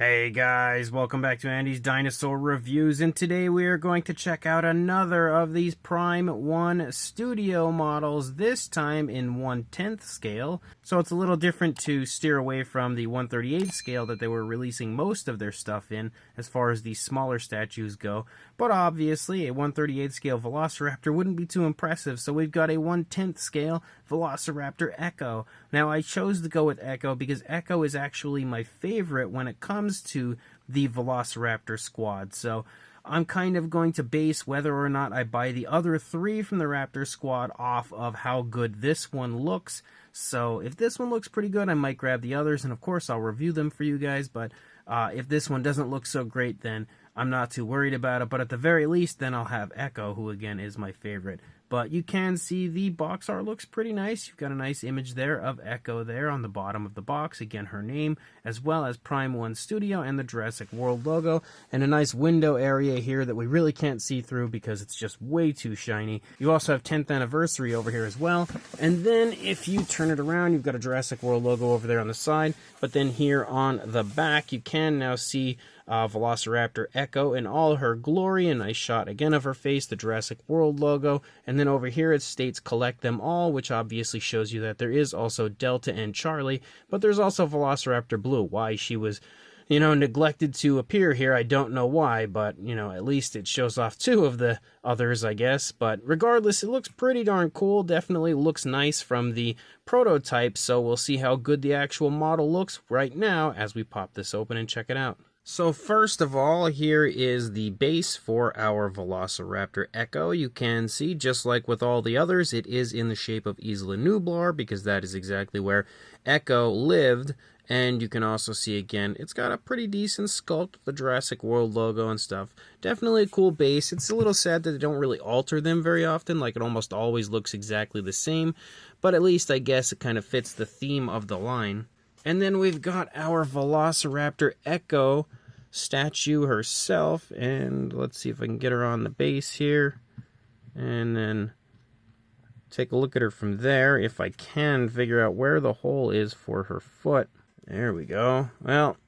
Hey guys, welcome back to Andy's Dinosaur Reviews, and today we are going to check out another of these Prime 1 Studio models, this time in 1/10 scale. So it's a little different to steer away from the 1/38 scale that they were releasing most of their stuff in, as far as the smaller statues go. But obviously, a 1/38 scale Velociraptor wouldn't be too impressive, so we've got a 1/10 scale Velociraptor Echo. Now, I chose to go with Echo because Echo is actually my favorite when it comes to the Velociraptor squad. So I'm kind of going to base whether or not I buy the other three from the Raptor squad off of how good this one looks. So if this one looks pretty good, I might grab the others, and of course I'll review them for you guys. But if this one doesn't look so great, then I'm not too worried about it. But at the very least, then I'll have Echo, who again is my favorite. But you can see the box art looks pretty nice. You've got a nice image there of Echo there on the bottom of the box. Again, her name, as well as Prime 1 Studio and the Jurassic World logo. And a nice window area here that we really can't see through because it's just way too shiny. You also have 10th anniversary over here as well. And then if you turn it around, you've got a Jurassic World logo over there on the side. But then here on the back, you can now see Velociraptor Echo in all her glory. A nice shot again of her face, the Jurassic World logo. And then over here it states collect them all, which obviously shows you that there is also Delta and Charlie, but there's also Velociraptor Blue. Why she was, neglected to appear here, I don't know why, but, at least it shows off two of the others, I guess. But regardless, it looks pretty darn cool. Definitely looks nice from the prototype, so we'll see how good the actual model looks right now as we pop this open and check it out. So first of all, here is the base for our Velociraptor Echo. You can see, just like with all the others, it is in the shape of Isla Nublar, because that is exactly where Echo lived. And you can also see, again, it's got a pretty decent sculpt with the Jurassic World logo and stuff. Definitely a cool base. It's a little sad that they don't really alter them very often, like it almost always looks exactly the same. But at least I guess it kind of fits the theme of the line. And then we've got our Velociraptor Echo statue herself, and let's see if I can get her on the base here, and then take a look at her from there, if I can figure out where the hole is for her foot. There we go. Well,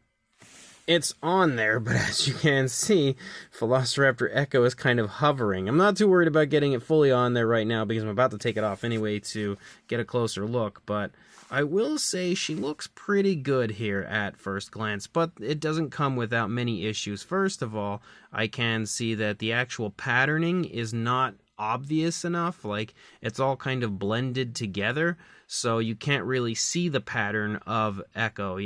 it's on there, but as you can see, Velociraptor Echo is kind of hovering. I'm not too worried about getting it fully on there right now because I'm about to take it off anyway to get a closer look, but I will say she looks pretty good here at first glance, but it doesn't come without many issues. First of all, I can see that the actual patterning is not obvious enough. Like, it's all kind of blended together, so you can't really see the pattern of Echo,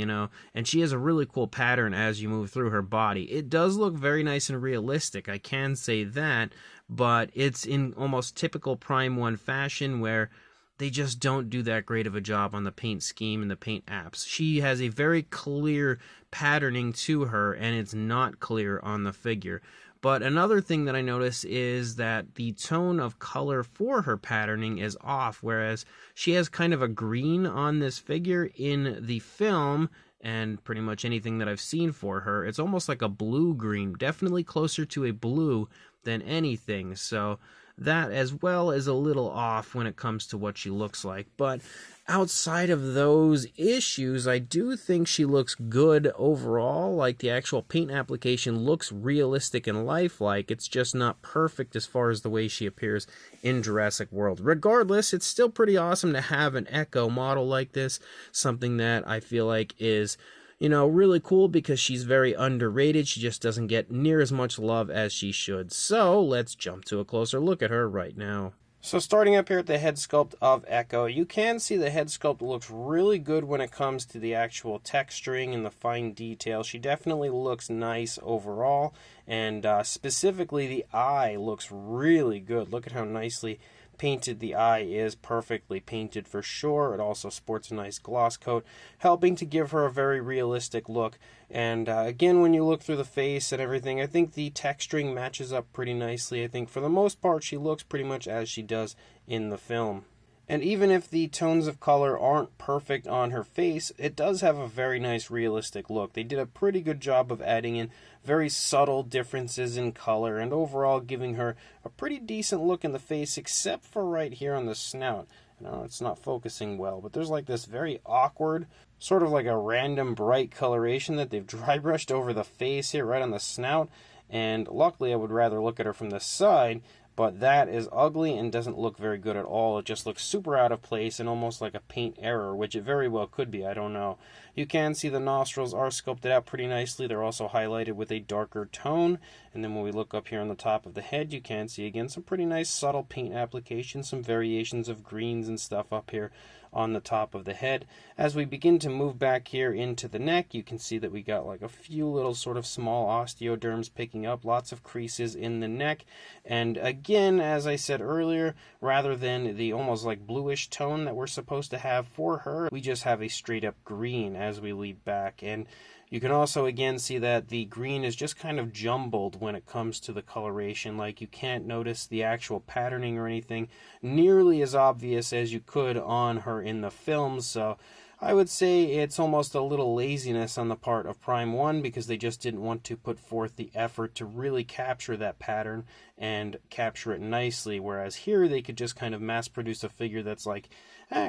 and she has a really cool pattern as you move through her body. It does look very nice and realistic, I can say that, but it's in almost typical Prime 1 fashion where they just don't do that great of a job on the paint scheme and the paint apps. She has a very clear patterning to her, and it's not clear on the figure. But another thing that I notice is that the tone of color for her patterning is off, whereas she has kind of a green on this figure in the film, and pretty much anything that I've seen for her, it's almost like a blue-green, definitely closer to a blue than anything. So that as well is a little off when it comes to what she looks like. But outside of those issues, I do think she looks good overall. Like, the actual paint application looks realistic and lifelike. It's just not perfect as far as the way she appears in Jurassic World. Regardless, it's still pretty awesome to have an Echo model like this. Something that I feel like is really cool because she's very underrated. She just doesn't get near as much love as she should. So let's jump to a closer look at her right now. So starting up here at the head sculpt of Echo, you can see the head sculpt looks really good when it comes to the actual texturing and the fine detail. She definitely looks nice overall, and specifically the eye looks really good. Look at how nicely painted the eye is, perfectly painted for sure. It also sports a nice gloss coat, helping to give her a very realistic look. And again, when you look through the face and everything, I think the texturing matches up pretty nicely. I think for the most part she looks pretty much as she does in the film. And even if the tones of color aren't perfect on her face, it does have a very nice realistic look. They did a pretty good job of adding in very subtle differences in color and overall giving her a pretty decent look in the face, except for right here on the snout. No, it's not focusing well, but there's like this very awkward, sort of like a random bright coloration that they've dry brushed over the face here, right on the snout. And luckily, I would rather look at her from the side, but that is ugly and doesn't look very good at all. It just looks super out of place and almost like a paint error, which it very well could be, I don't know. You can see the nostrils are sculpted out pretty nicely. They're also highlighted with a darker tone. And then when we look up here on the top of the head, you can see again some pretty nice subtle paint application, some variations of greens and stuff up here on the top of the head. As we begin to move back here into the neck, you can see that we got like a few little sort of small osteoderms picking up, lots of creases in the neck. And again, as I said earlier, rather than the almost like bluish tone that we're supposed to have for her, we just have a straight up green as we lead back. And you can also again see that the green is just kind of jumbled when it comes to the coloration. Like you can't notice the actual patterning or anything nearly as obvious as you could on her in the films. So I would say it's almost a little laziness on the part of Prime 1 because they just didn't want to put forth the effort to really capture that pattern and capture it nicely. Whereas here they could just kind of mass produce a figure that's like,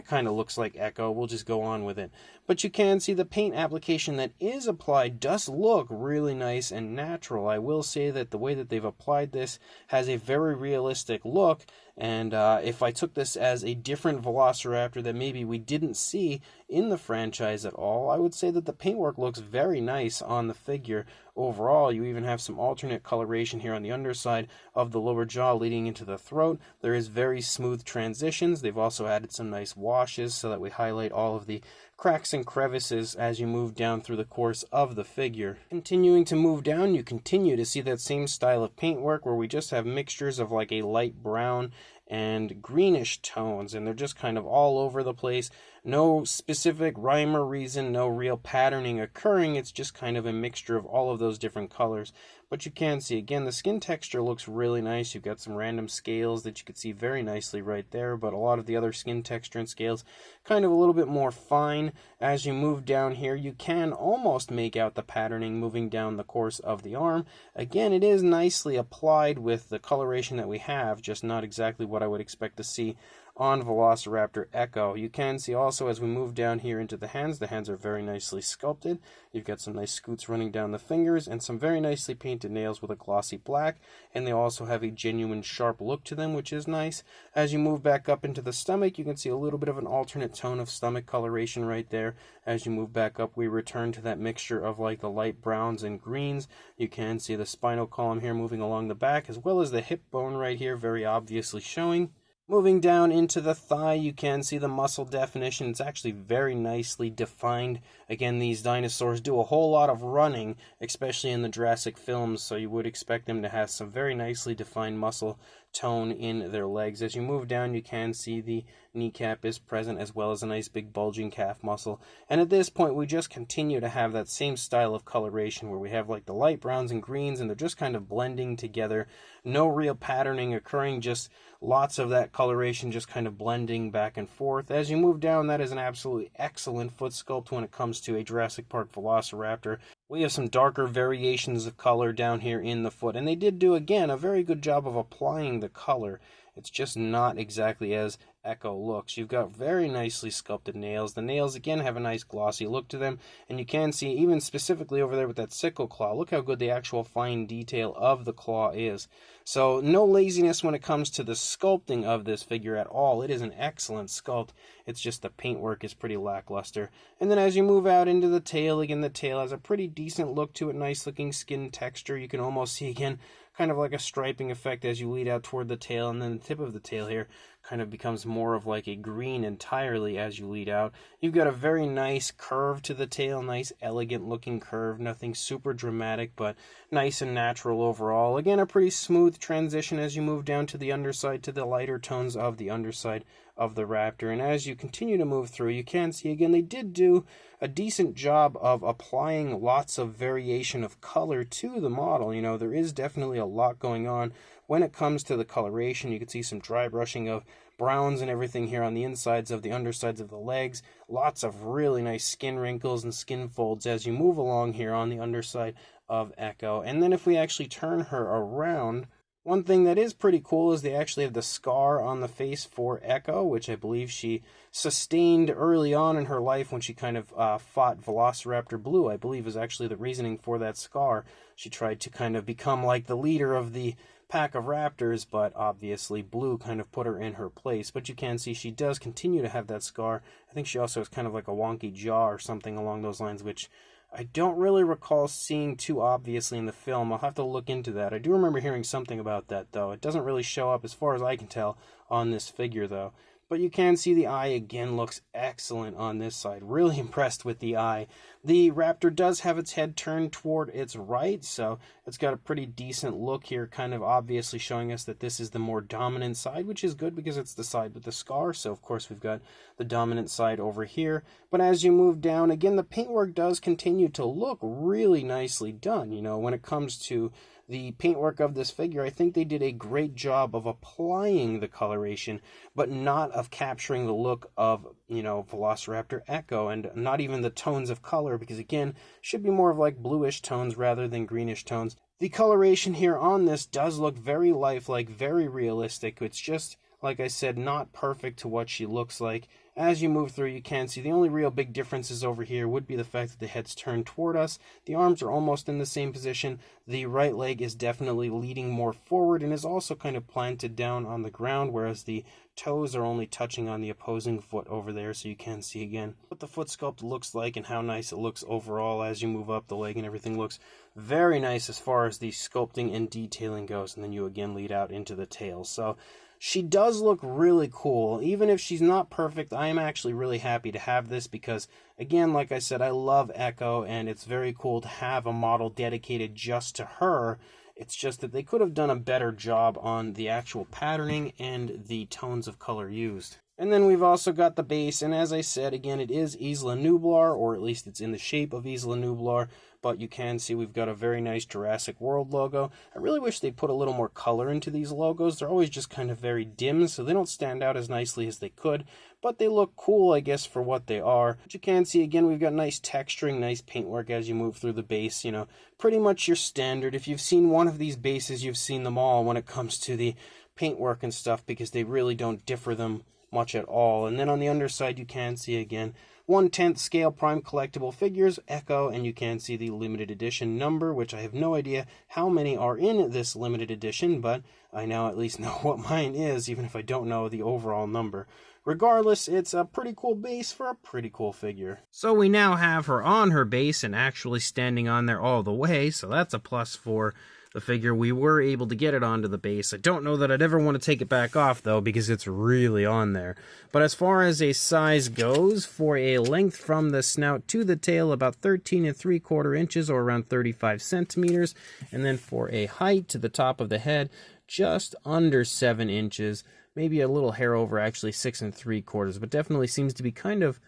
kind of looks like Echo, we'll just go on with it. But you can see the paint application that is applied does look really nice and natural. I will say that the way that they've applied this has a very realistic look. And if I took this as a different Velociraptor that maybe we didn't see in the franchise at all, I would say that the paintwork looks very nice on the figure overall. You even have some alternate coloration here on the underside of the lower jaw leading into the throat. There is very smooth transitions. They've also added some nice washes so that we highlight all of the cracks and crevices as you move down through the course of the figure. Continuing to move down, you continue to see that same style of paintwork where we just have mixtures of like a light brown and greenish tones, and they're just kind of all over the place. No specific rhyme or reason, no real patterning occurring. It's just kind of a mixture of all of those different colors. But you can see, again, the skin texture looks really nice. You've got some random scales that you can see very nicely right there, but a lot of the other skin texture and scales kind of a little bit more fine. As you move down here, you can almost make out the patterning moving down the course of the arm. Again, it is nicely applied with the coloration that we have, just not exactly what I would expect to see on Velociraptor Echo. You can see also as we move down here into the hands are very nicely sculpted. You've got some nice scoots running down the fingers and some very nicely painted nails with a glossy black, and they also have a genuine sharp look to them, which is nice. As you move back up into the stomach, you can see a little bit of an alternate tone of stomach coloration right there. As you move back up, we return to that mixture of like the light browns and greens. You can see the spinal column here moving along the back, as well as the hip bone right here very obviously showing. Moving down into the thigh, you can see the muscle definition. It's actually very nicely defined. Again, these dinosaurs do a whole lot of running, especially in the Jurassic films, so you would expect them to have some very nicely defined muscle tone in their legs. As you move down, you can see the kneecap is present, as well as a nice big bulging calf muscle. And at this point, we just continue to have that same style of coloration where we have like the light browns and greens, and they're just kind of blending together. No real patterning occurring, just lots of that coloration just kind of blending back and forth. As you move down, that is an absolutely excellent foot sculpt when it comes to a Jurassic Park Velociraptor. We have some darker variations of color down here in the foot, and they did do, again, a very good job of applying the color. It's just not exactly as Echo looks. You've got very nicely sculpted nails. The nails, again, have a nice glossy look to them, and you can see, even specifically over there with that sickle claw, look how good the actual fine detail of the claw is. So no laziness when it comes to the sculpting of this figure at all. It is an excellent sculpt. It's just the paintwork is pretty lackluster. And then as you move out into the tail, again, the tail has a pretty decent look to it, nice looking skin texture. You can almost see, again, kind of like a striping effect as you lead out toward the tail, and then the tip of the tail here kind of becomes more of like a green entirely as you lead out. You've got a very nice curve to the tail, nice elegant looking curve, nothing super dramatic, but nice and natural overall. Again, a pretty smooth transition as you move down to the underside, to the lighter tones of the underside of the Raptor. And as you continue to move through, you can see, again, they did do a decent job of applying lots of variation of color to the model. You know, there is definitely a lot going on when it comes to the coloration. You can see some dry brushing of browns and everything here on the insides of the undersides of the legs. Lots of really nice skin wrinkles and skin folds as you move along here on the underside of Echo. And then if we actually turn her around, One thing that is pretty cool is they actually have the scar on the face for Echo, which I believe she sustained early on in her life when she kind of fought Velociraptor Blue. I believe is actually the reasoning for that scar. She tried to kind of become like the leader of the pack of raptors, but obviously Blue kind of put her in her place. But you can see she does continue to have that scar. I think she also has kind of like a wonky jaw or something along those lines, which I don't really recall seeing too obviously in the film. I'll have to look into that. I do remember hearing something about that, though. It doesn't really show up, as far as I can tell, on this figure, though. But you can see the eye again looks excellent on this side. Really impressed with the eye. The raptor does have its head turned toward its right, so it's got a pretty decent look here, kind of obviously showing us that this is the more dominant side, which is good because it's the side with the scar. So of course we've got the dominant side over here. But as you move down, again, the paintwork does continue to look really nicely done. You know, when it comes to the paintwork of this figure, I think they did a great job of applying the coloration, but not of capturing the look of, you know, Velociraptor Echo, and not even the tones of color, because again, should be more of like bluish tones rather than greenish tones. The coloration here on this does look very lifelike, very realistic. It's just, like I said, not perfect to what she looks like. As you move through, you can see the only real big differences over here would be the fact that the head's turned toward us. The arms are almost in the same position. The right leg is definitely leading more forward and is also kind of planted down on the ground, whereas the toes are only touching on the opposing foot over there, so you can see again what the foot sculpt looks like and how nice it looks overall. As you move up, the leg and everything looks very nice as far as the sculpting and detailing goes, and then you again lead out into the tail. So she does look really cool. Even if she's not perfect, I am actually really happy to have this because, again, like I said, I love Echo, and it's very cool to have a model dedicated just to her. It's just that they could have done a better job on the actual patterning and the tones of color used. And then we've also got the base, and as I said, again, it is Isla Nublar, or at least it's in the shape of Isla Nublar, but you can see we've got a very nice Jurassic World logo. I really wish they'd put a little more color into these logos. They're always just kind of very dim, so they don't stand out as nicely as they could, but they look cool, I guess, for what they are. But you can see, again, we've got nice texturing, nice paintwork as you move through the base, you know, pretty much your standard. If you've seen one of these bases, you've seen them all when it comes to the paintwork and stuff, because they really don't differ them much at all. And then on the underside, you can see again 1/10 scale prime collectible figures, Echo, and you can see the limited edition number, which I have no idea how many are in this limited edition, but I now at least know what mine is, even if I don't know the overall number. Regardless, it's a pretty cool base for a pretty cool figure. So we now have her on her base and actually standing on there all the way, so that's a plus for the figure. We were able to get it onto the base. I don't know that I'd ever want to take it back off, though, because it's really on there. But as far as a size goes, for a length from the snout to the tail, about 13 3/4 inches, or around 35 centimeters. And then for a height to the top of the head, just under 7 inches. Maybe a little hair over, actually 6 3/4, but definitely seems to be kind of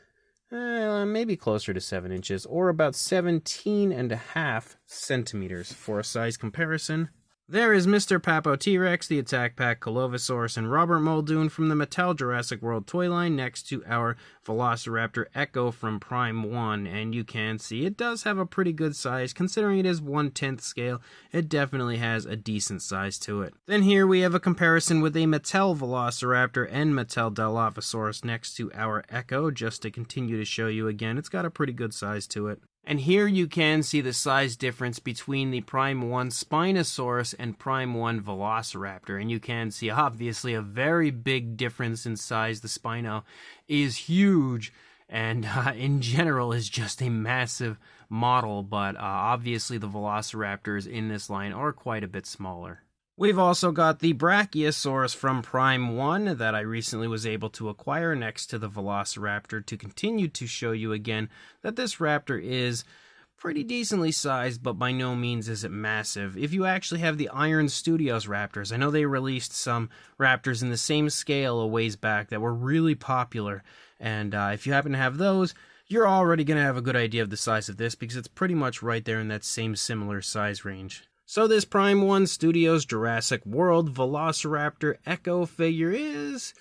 maybe closer to 7 inches, or about 17.5 centimeters for a size comparison. There is Mr. Papo T-Rex, the Attack Pack Colovosaurus, and Robert Muldoon from the Mattel Jurassic World toy line next to our Velociraptor Echo from Prime 1, and you can see it does have a pretty good size. Considering it is 1/10 scale, it definitely has a decent size to it. Then here we have a comparison with a Mattel Velociraptor and Mattel Dilophosaurus next to our Echo, just to continue to show you again, it's got a pretty good size to it. And here you can see the size difference between the Prime 1 Spinosaurus and Prime 1 Velociraptor. And you can see, obviously, a very big difference in size. The Spino is huge, and in general is just a massive model. But obviously the Velociraptors in this line are quite a bit smaller. We've also got the Brachiosaurus from Prime 1 that I recently was able to acquire next to the Velociraptor to continue to show you again that this raptor is pretty decently sized, but by no means is it massive. If you actually have the Iron Studios Raptors, I know they released some Raptors in the same scale a ways back that were really popular, and if you happen to have those, you're already going to have a good idea of the size of this, because it's pretty much right there in that same similar size range. So this Prime 1 Studios Jurassic World Velociraptor Echo figure is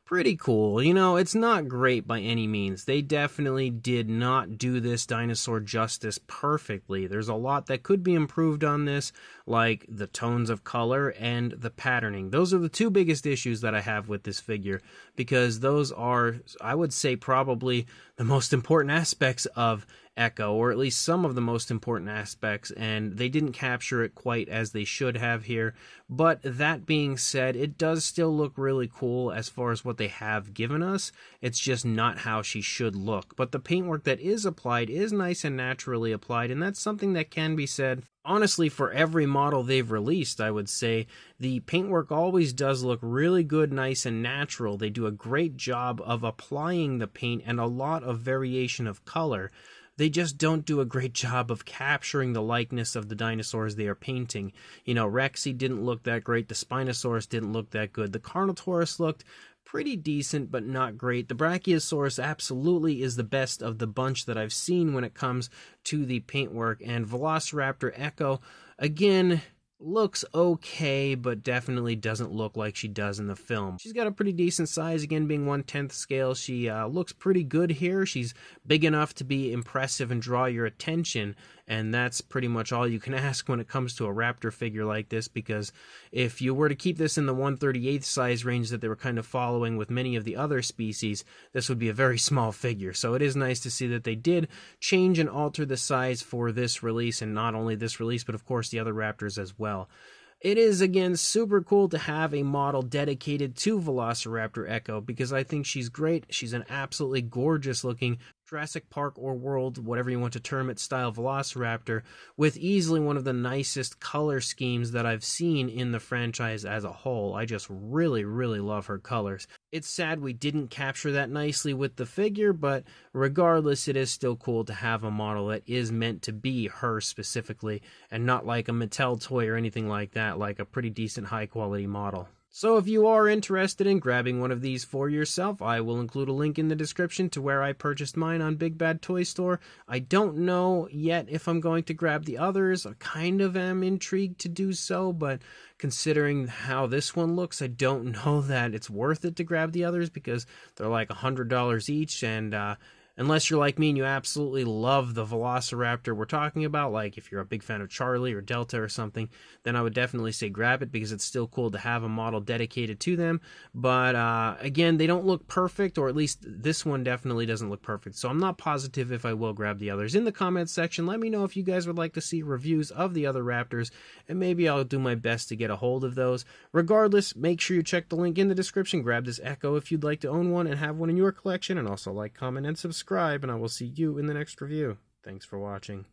pretty cool. You know, it's not great by any means. They definitely did not do this dinosaur justice perfectly. There's a lot that could be improved on this, like the tones of color and the patterning. Those are the two biggest issues that I have with this figure, because those are, I would say, probably the most important aspects of Echo, or at least some of the most important aspects, and they didn't capture it quite as they should have here. But that being said, it does still look really cool as far as what they have given us. It's just not how she should look. But the paintwork that is applied is nice and naturally applied, and that's something that can be said. Honestly, for every model they've released, I would say the paintwork always does look really good, nice, and natural. They do a great job of applying the paint and a lot of variation of color. They just don't do a great job of capturing the likeness of the dinosaurs they are painting. You know, Rexy didn't look that great. The Spinosaurus didn't look that good. The Carnotaurus looked pretty decent, but not great. The Brachiosaurus absolutely is the best of the bunch that I've seen when it comes to the paintwork. And Velociraptor Echo, again, looks okay, but definitely doesn't look like she does in the film. She's got a pretty decent size, again being 1/10 scale. She looks pretty good here. She's big enough to be impressive and draw your attention, and that's pretty much all you can ask when it comes to a raptor figure like this, because if you were to keep this in the 1/38 size range that they were kind of following with many of the other species, this would be a very small figure. So it is nice to see that they did change and alter the size for this release, and not only this release, but of course the other raptors as well. It is, again, super cool to have a model dedicated to Velociraptor Echo, because I think she's great. She's an absolutely gorgeous looking Jurassic Park or World, whatever you want to term it, style Velociraptor, with easily one of the nicest color schemes that I've seen in the franchise as a whole. I just really, really love her colors. It's sad we didn't capture that nicely with the figure, but regardless, it is still cool to have a model that is meant to be her specifically, and not like a Mattel toy or anything like that, like a pretty decent high quality model. So if you are interested in grabbing one of these for yourself, I will include a link in the description to where I purchased mine on Big Bad Toy Store. I don't know yet if I'm going to grab the others. I kind of am intrigued to do so, but considering how this one looks, I don't know that it's worth it to grab the others, because they're like $100 each, and unless you're like me and you absolutely love the Velociraptor we're talking about, like if you're a big fan of Charlie or Delta or something, then I would definitely say grab it, because it's still cool to have a model dedicated to them. But again, they don't look perfect, or at least this one definitely doesn't look perfect. So I'm not positive if I will grab the others. In the comments section, let me know if you guys would like to see reviews of the other Raptors, and maybe I'll do my best to get a hold of those. Regardless, make sure you check the link in the description. Grab this Echo if you'd like to own one and have one in your collection, and also like, comment, and subscribe, and I will see you in the next review. Thanks for watching.